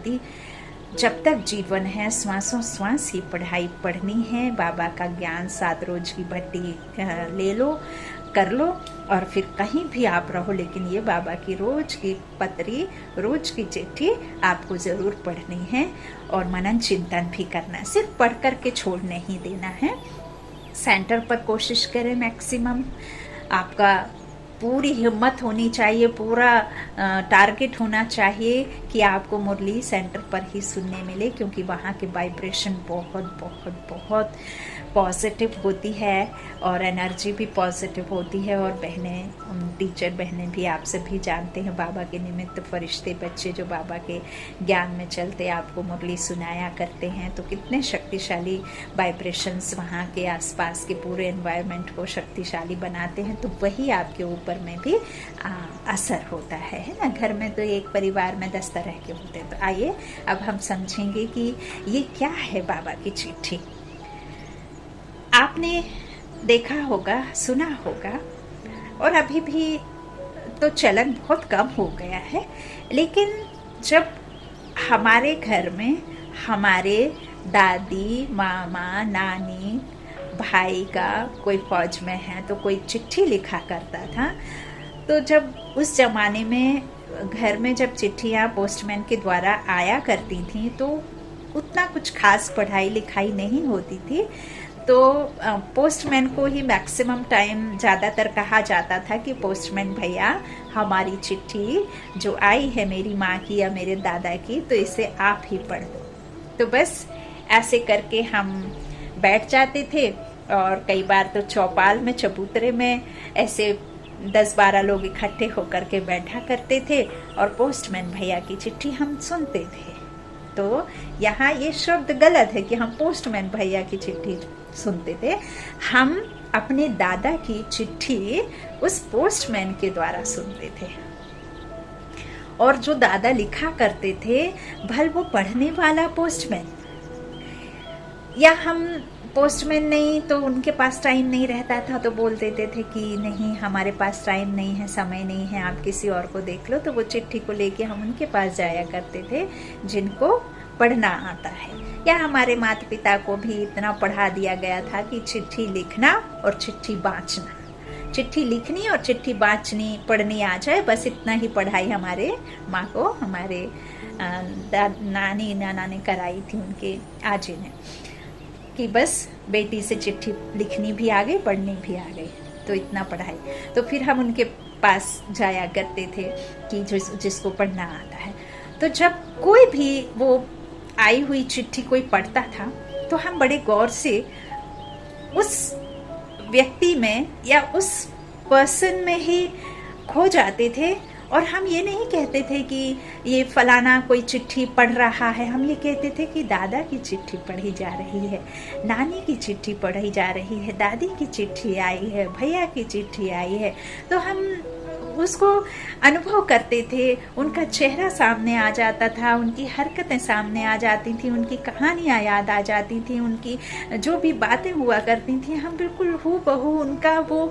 शांति। जब तक जीवन है श्वासों श्वास ही पढ़ाई पढ़नी है। बाबा का ज्ञान 7 रोज की भट्टी ले लो, कर लो, और फिर कहीं भी आप रहो, लेकिन ये बाबा की रोज की पत्री, रोज की चिट्ठी आपको ज़रूर पढ़नी है और मनन चिंतन भी करना है। सिर्फ पढ़ कर के छोड़ नहीं देना है। सेंटर पर कोशिश करें मैक्सिमम। आपका पूरी हिम्मत होनी चाहिए, पूरा टारगेट होना चाहिए कि आपको मुरली सेंटर पर ही सुनने मिले, क्योंकि वहाँ के वाइब्रेशन बहुत बहुत बहुत पॉजिटिव होती है और एनर्जी भी पॉजिटिव होती है। और बहनें, टीचर बहनें भी आप सभी जानते हैं, बाबा के निमित्त फरिश्ते बच्चे जो बाबा के ज्ञान में चलते आपको मुरली सुनाया करते हैं, तो कितने शक्तिशाली वाइब्रेशंस वहाँ के आसपास के पूरे एनवायरनमेंट को शक्तिशाली बनाते हैं। तो वही आपके ऊपर में भी असर होता है ना। घर में तो एक परिवार में 10 तरह के होते हैं। तो आइए अब हम समझेंगे कि ये क्या है बाबा की चिट्ठी। आपने देखा होगा, सुना होगा, और अभी भी तो चलन बहुत कम हो गया है, लेकिन जब हमारे घर में हमारे दादी, मामा, नानी, भाई का कोई फौज में है तो कोई चिट्ठी लिखा करता था। तो जब उस जमाने में घर में जब चिट्ठियाँ पोस्टमैन के द्वारा आया करती थी तो उतना कुछ खास पढ़ाई लिखाई नहीं होती थी। तो पोस्टमैन को ही मैक्सिमम टाइम ज़्यादातर कहा जाता था कि पोस्टमैन भैया हमारी चिट्ठी जो आई है मेरी माँ की या मेरे दादा की, तो इसे आप ही पढ़ दो। तो बस ऐसे करके हम बैठ जाते थे, और कई बार तो चौपाल में, चबूतरे में ऐसे 10-12 लोग इकट्ठे होकर के बैठा करते थे और पोस्टमैन भैया की चिट्ठी हम सुनते थे। तो यहाँ ये शब्द गलत है कि हम पोस्टमैन भैया की चिट्ठी सुनते थे। हम अपने दादा की चिट्ठी उस पोस्टमैन के द्वारा सुनते थे। और जो दादा लिखा करते थे, भल वो पढ़ने वाला पोस्टमैन, या हम पोस्टमैन नहीं तो उनके पास टाइम नहीं रहता था तो बोल देते थे कि नहीं हमारे पास टाइम नहीं है, समय नहीं है, आप किसी और को देख लो। तो वो चिट्ठी को लेके हम उनके पास जाया करते थे जिनको पढ़ना आता है। या हमारे माता पिता को भी इतना पढ़ा दिया गया था कि चिट्ठी लिखना और चिट्ठी बाँचना, चिट्ठी लिखनी और चिट्ठी बाँचनी, पढ़नी आ जाए, बस इतना ही पढ़ाई हमारे माँ को, हमारे नानी नाना ने कराई थी, उनके आजी ने, कि बस बेटी से चिट्ठी लिखनी भी आ गई, पढ़नी भी आ गई, तो इतना पढ़ाई। तो फिर हम उनके पास जाया करते थे कि जिसको पढ़ना आता है। तो जब कोई भी वो आई हुई चिट्ठी कोई पढ़ता था तो हम बड़े गौर से उस व्यक्ति में या उस पर्सन में ही खो जाते थे। और हम ये नहीं कहते थे कि ये फलाना कोई चिट्ठी पढ़ रहा है, हम ये कहते थे कि दादा की चिट्ठी पढ़ी जा रही है, नानी की चिट्ठी पढ़ी जा रही है, दादी की चिट्ठी आई है, भैया की चिट्ठी आई है। तो हम उसको अनुभव करते थे, उनका चेहरा सामने आ जाता था, उनकी हरकतें सामने आ जाती थी, उनकी कहानियाँ याद आ जाती थी, उनकी जो भी बातें हुआ करती थी हम बिल्कुल हूबहू उनका वो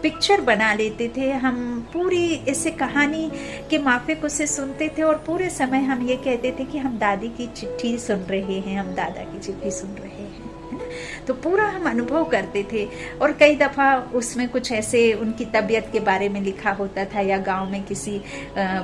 पिक्चर बना लेते थे। हम पूरी ऐसे कहानी के माफिक उसे सुनते थे और पूरे समय हम ये कहते थे कि हम दादी की चिट्ठी सुन रहे हैं, हम दादा की चिट्ठी सुन रहे हैं, है ना। तो पूरा हम अनुभव करते थे। और कई दफ़ा उसमें कुछ ऐसे उनकी तबीयत के बारे में लिखा होता था, या गांव में किसी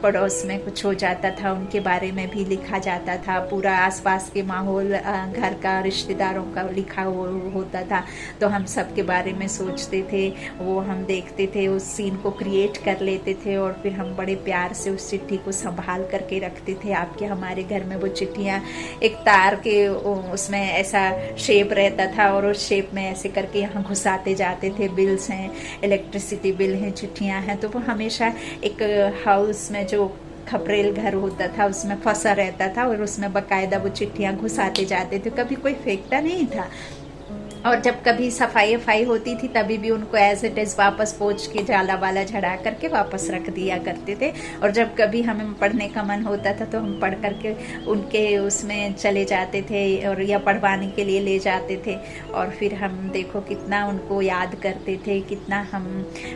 पड़ोस में कुछ हो जाता था उनके बारे में भी लिखा जाता था। पूरा आसपास के माहौल, घर का, रिश्तेदारों का लिखा होता था। तो हम सब के बारे में सोचते थे, वो हम देखते थे, उस सीन को क्रिएट कर लेते थे और फिर हम बड़े प्यार से उस चिट्ठी को संभाल करके रखते थे। आपके हमारे घर में वो चिट्ठियाँ एक तार के उसमें ऐसा शेप रहता था और उस शेप में ऐसे करके यहाँ घुसाते जाते थे। बिल्स हैं, इलेक्ट्रिसिटी बिल हैं, चिट्ठियाँ हैं, तो वो हमेशा एक हाउस में जो खपरेल घर होता था उसमें फंसा रहता था और उसमें बाकायदा वो चिट्ठियाँ घुसाते जाते थे, कभी कोई फेंकता नहीं था। और जब कभी सफाई वफाई होती थी तभी भी उनको एज इट इज़ वापस पोंछ के जाला वाला झड़ा करके वापस रख दिया करते थे। और जब कभी हमें पढ़ने का मन होता था तो हम पढ़ करके उनके उसमें चले जाते थे और या पढ़वाने के लिए ले जाते थे। और फिर हम देखो कितना उनको याद करते थे, कितना हम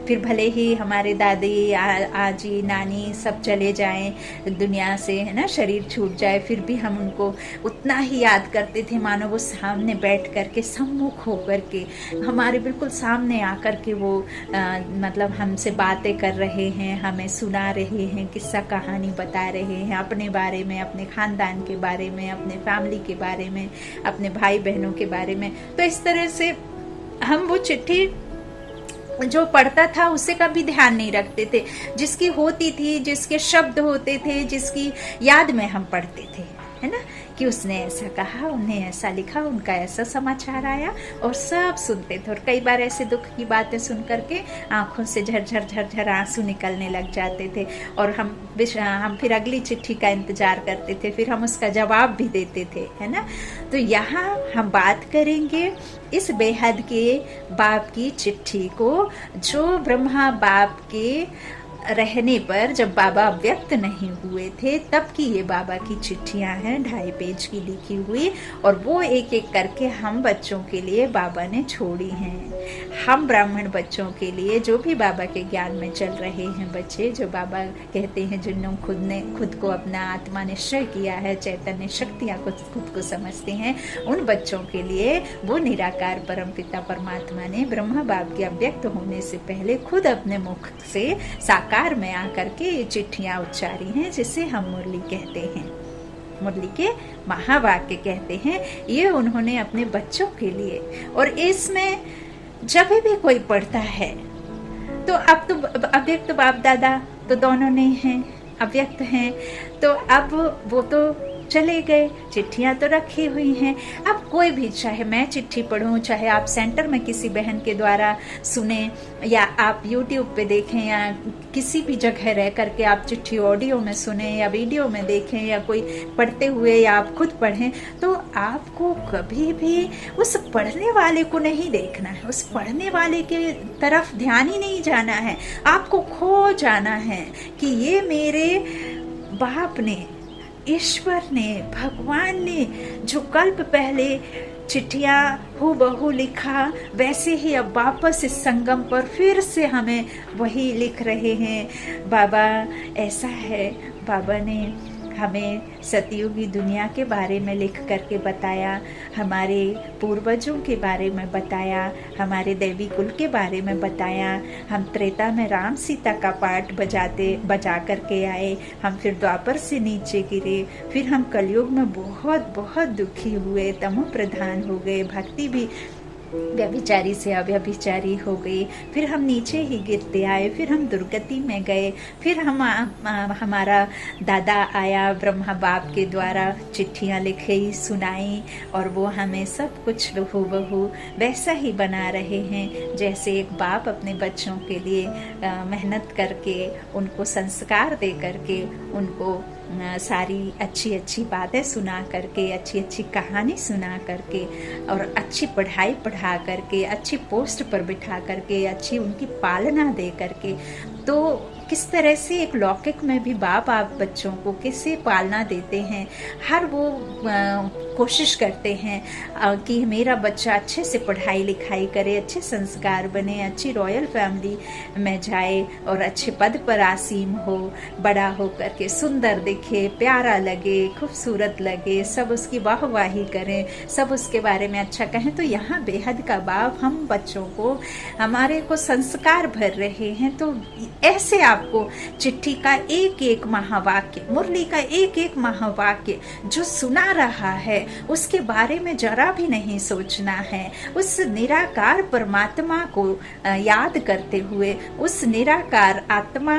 फिर भले ही हमारे दादी आजी नानी सब चले जाएं दुनिया से, है ना, शरीर छूट जाए, फिर भी हम उनको उतना ही याद करते थे मानो वो सामने बैठ करके सम्मुख होकर के हमारे बिल्कुल सामने आकर के वो मतलब हमसे बातें कर रहे हैं, हमें सुना रहे हैं, किस्सा कहानी बता रहे हैं अपने बारे में, अपने खानदान के बारे में, अपने फैमिली के बारे में, अपने भाई बहनों के बारे में। तो इस तरह से हम वो चिट्ठी जो पढ़ता था उसे कभी ध्यान नहीं रखते थे, जिसकी होती थी, जिसके शब्द होते थे, जिसकी याद में हम पढ़ते थे, है ना, कि उसने ऐसा कहा, उन्हें ऐसा लिखा, उनका ऐसा समाचार आया, और सब सुनते थे। और कई बार ऐसे दुख की बातें सुन करके आंखों से झरझर झरझर आंसू निकलने लग जाते थे। और हम फिर अगली चिट्ठी का इंतजार करते थे, फिर हम उसका जवाब भी देते थे, है ना। तो यहाँ हम बात करेंगे इस बेहद के बाप की चिट्ठी को, जो ब्रह्मा बाप के रहने पर जब बाबा व्यक्त नहीं हुए थे तब की ये बाबा की चिट्ठियां हैं, 2.5 पेज की लिखी हुई। और वो एक एक करके हम बच्चों के लिए बाबा ने छोड़ी हैं। हम ब्राह्मण बच्चों के लिए, जो भी बाबा के ज्ञान में चल रहे हैं बच्चे, जो बाबा कहते हैं जिन्होंने खुद को अपना आत्मा निश्चय किया है, चैतन्य शक्तियाँ को खुद को समझते हैं, उन बच्चों के लिए वो निराकार परमपिता परमात्मा ने ब्रह्मा बाप के अव्यक्त होने से पहले खुद अपने मुख से साकार में आकर के ये चिट्ठियां उच्चारी हैं, जिसे हम मुरली कहते हैं, मुरली के महावाक्य कहते हैं। ये उन्होंने अपने बच्चों के लिए, और इसमें जब भी कोई पढ़ता है तो अब तो अव्यक्त बाप दादा तो दोनों नहीं हैं, अव्यक्त हैं, तो अब वो तो चले गए, चिट्ठियां तो रखी हुई हैं। अब कोई भी, चाहे मैं चिट्ठी पढ़ूं, चाहे आप सेंटर में किसी बहन के द्वारा सुने, या आप YouTube पे देखें, या किसी भी जगह रह करके आप चिट्ठी ऑडियो में सुने या वीडियो में देखें, या कोई पढ़ते हुए या आप खुद पढ़ें, तो आपको कभी भी उस पढ़ने वाले को नहीं देखना है, उस पढ़ने वाले के तरफ ध्यान ही नहीं जाना है। आपको खो जाना है कि ये मेरे बाप ने, ईश्वर ने, भगवान ने जो कल्प पहले चिट्ठियाँ हूबहू लिखा, वैसे ही अब वापस इस संगम पर फिर से हमें वही लिख रहे हैं। बाबा ऐसा है, बाबा ने हमें सतयुगी दुनिया के बारे में लिख करके बताया, हमारे पूर्वजों के बारे में बताया, हमारे देवी कुल के बारे में बताया। हम त्रेता में राम सीता का पाठ बजा करके आए, हम फिर द्वापर से नीचे गिरे, फिर हम कलयुग में बहुत बहुत दुखी हुए, तमो प्रधान हो गए, भक्ति भी व्यभिचारी से अव्यभिचारी हो गई, फिर हम नीचे ही गिरते आए, फिर हम दुर्गति में गए, फिर हमारा दादा आया, ब्रह्मा बाप के द्वारा चिट्ठियाँ लिखी, सुनाई, और वो हमें सब कुछ हूबहू वैसा ही बना रहे हैं जैसे एक बाप अपने बच्चों के लिए मेहनत करके, उनको संस्कार दे करके, उनको सारी अच्छी अच्छी बातें सुना करके, अच्छी अच्छी कहानी सुना करके, और अच्छी पढ़ाई पढ़ा करके, अच्छी पोस्ट पर बिठा करके, अच्छी उनकी पालना दे करके, तो किस तरह से एक लौकिक में भी बाप आप बच्चों को कैसे पालना देते हैं, हर वो कोशिश करते हैं कि मेरा बच्चा अच्छे से पढ़ाई लिखाई करे, अच्छे संस्कार बने, अच्छी रॉयल फैमिली में जाए, और अच्छे पद पर आसीम हो, बड़ा हो करके सुंदर दिखे, प्यारा लगे, खूबसूरत लगे, सब उसकी वाहवाही करें, सब उसके बारे में अच्छा कहें। तो यहाँ बेहद का बाप हम बच्चों को, हमारे को संस्कार भर रहे हैं। तो ऐसे आपको चिट्ठी का एक एक महावाक्य, मुरली का एक एक महावाक्य जो सुना रहा है, उसके बारे में जरा भी नहीं सोचना है। उस निराकार परमात्मा को याद करते हुए, उस निराकार आत्मा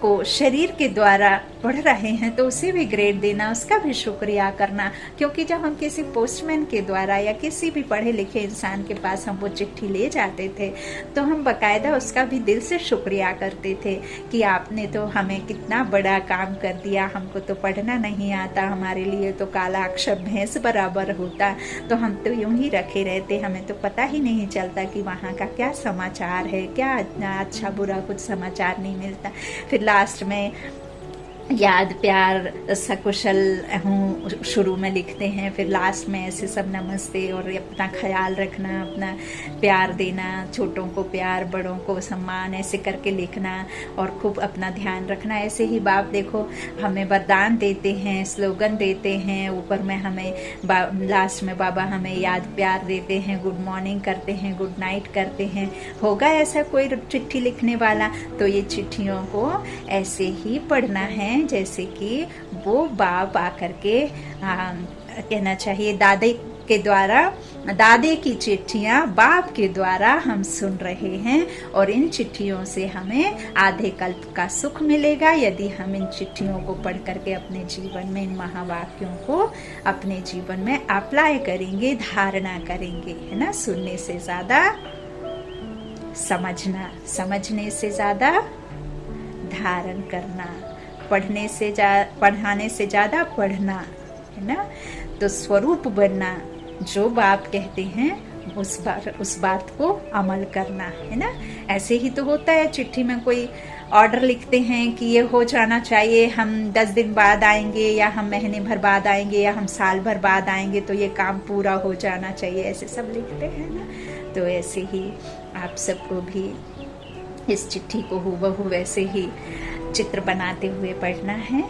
को शरीर के द्वारा पढ़ रहे हैं तो उसे भी ग्रेड देना, उसका भी शुक्रिया करना। क्योंकि जब हम किसी पोस्टमैन के द्वारा या किसी भी पढ़े लिखे इंसान के पास हम वो चिट्ठी ले जाते थे तो हम बकायदा उसका भी दिल से शुक्रिया करते थे कि आपने तो हमें कितना बड़ा काम कर दिया, हमको तो पढ़ना नहीं आता, हमारे लिए तो काला अक्षर भैंस बराबर होता, तो हम तो यूं ही रखे रहते, हमें तो पता ही नहीं चलता कि वहाँ का क्या समाचार है, क्या अच्छा बुरा कुछ समाचार नहीं मिलता। फिर लास्ट में याद प्यार सकुशल हूँ शुरू में लिखते हैं, फिर लास्ट में ऐसे सब नमस्ते और अपना ख्याल रखना, अपना प्यार देना, छोटों को प्यार, बड़ों को सम्मान, ऐसे करके लिखना और खूब अपना ध्यान रखना। ऐसे ही बाप देखो हमें वरदान देते हैं, स्लोगन देते हैं, ऊपर में हमें लास्ट में बाबा हमें याद प्यार देते हैं, गुड मॉर्निंग करते हैं, गुड नाइट करते हैं। होगा ऐसा कोई चिट्ठी लिखने वाला तो ये चिट्ठियों को ऐसे ही पढ़ना है जैसे कि वो बाप आकर के कहना चाहिए दादे के द्वारा, दादे की चिट्ठियां बाप के द्वारा हम सुन रहे हैं और इन चिट्ठियों से हमें आधे कल्प का सुख मिलेगा यदि हम इन चिट्ठियों को पढ़ करके अपने जीवन में इन महावाक्यों को अपने जीवन में अप्लाई करेंगे, धारणा करेंगे, है ना। सुनने से ज्यादा समझना, समझने से ज्यादा धारण करना, पढ़ाने से ज्यादा पढ़ना, है ना। तो स्वरूप बनना, जो बाप कहते हैं उस बात को अमल करना, है ना। ऐसे ही तो होता है, चिट्ठी में कोई ऑर्डर लिखते हैं कि ये हो जाना चाहिए, हम 10 दिन बाद आएंगे या हम महीने भर बाद आएंगे या हम साल भर बाद आएंगे तो ये काम पूरा हो जाना चाहिए, ऐसे सब लिखते हैं ना। तो ऐसे ही आप सबको भी इस चिट्ठी को हूबहू वैसे ही चित्र बनाते हुए पढ़ना है।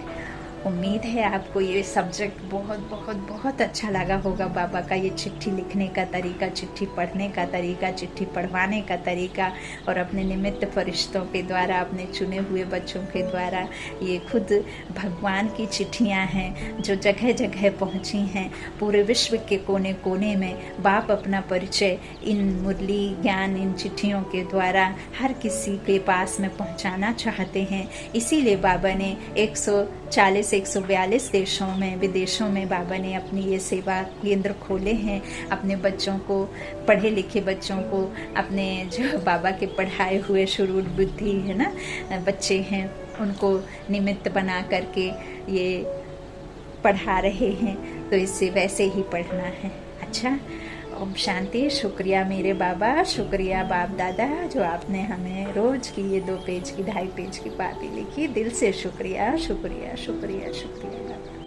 उम्मीद है आपको ये सब्जेक्ट बहुत बहुत बहुत अच्छा लगा होगा। बाबा का ये चिट्ठी लिखने का तरीका, चिट्ठी पढ़ने का तरीका, चिट्ठी पढ़वाने का तरीका और अपने निमित्त फरिश्तों के द्वारा, अपने चुने हुए बच्चों के द्वारा, ये खुद भगवान की चिट्ठियां हैं जो जगह जगह पहुंची हैं। पूरे विश्व के कोने कोने में बाप अपना परिचय इन मुरली ज्ञान, इन चिट्ठियों के द्वारा हर किसी के पास में पहुंचाना चाहते हैं। इसीलिए बाबा ने 142 देशों में, विदेशों में बाबा ने अपनी ये सेवा केंद्र खोले हैं। अपने बच्चों को, पढ़े लिखे बच्चों को, अपने जो बाबा के पढ़ाए हुए शुरू बुद्धि है ना बच्चे हैं, उनको निमित्त बना करके ये पढ़ा रहे हैं। तो इससे वैसे ही पढ़ना है। अच्छा, ओम शांति। शुक्रिया मेरे बाबा, शुक्रिया बाप दादा जो आपने हमें रोज की ये 2 पेज की, 2.5 पेज की बातें लिखी। दिल से शुक्रिया, शुक्रिया, शुक्रिया, शुक्रिया बाबा।